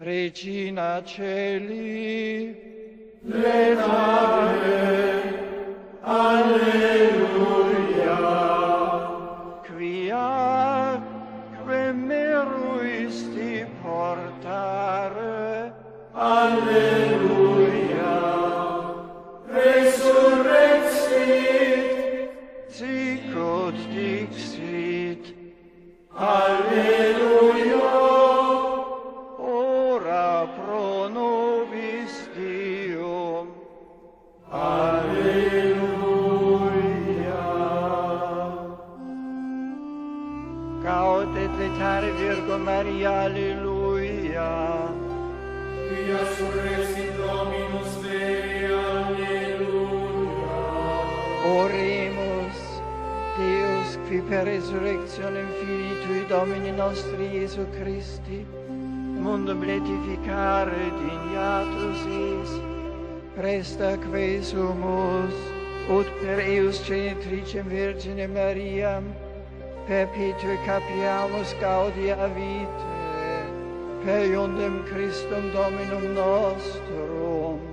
Regina Celi, letare, alleluia. quia meruisti portare, Alleluia. Resurrexit, sic ut dixit, alleluia. ora pro nobis Deum. Alleluia. Gaudet letare Virgo Maria, alleluia. Quia surrexit Dominus Dei, alleluia. Oremus, Deus, qui per resurrectionem Filii Tui Domini nostri Iesu Christi, mundum letificare dignatus es, presta que sumus, ut per eius genitricem Virgine Mariam, perpetue capiamus gaudia vitae, per iundem Christum Dominum nostrum.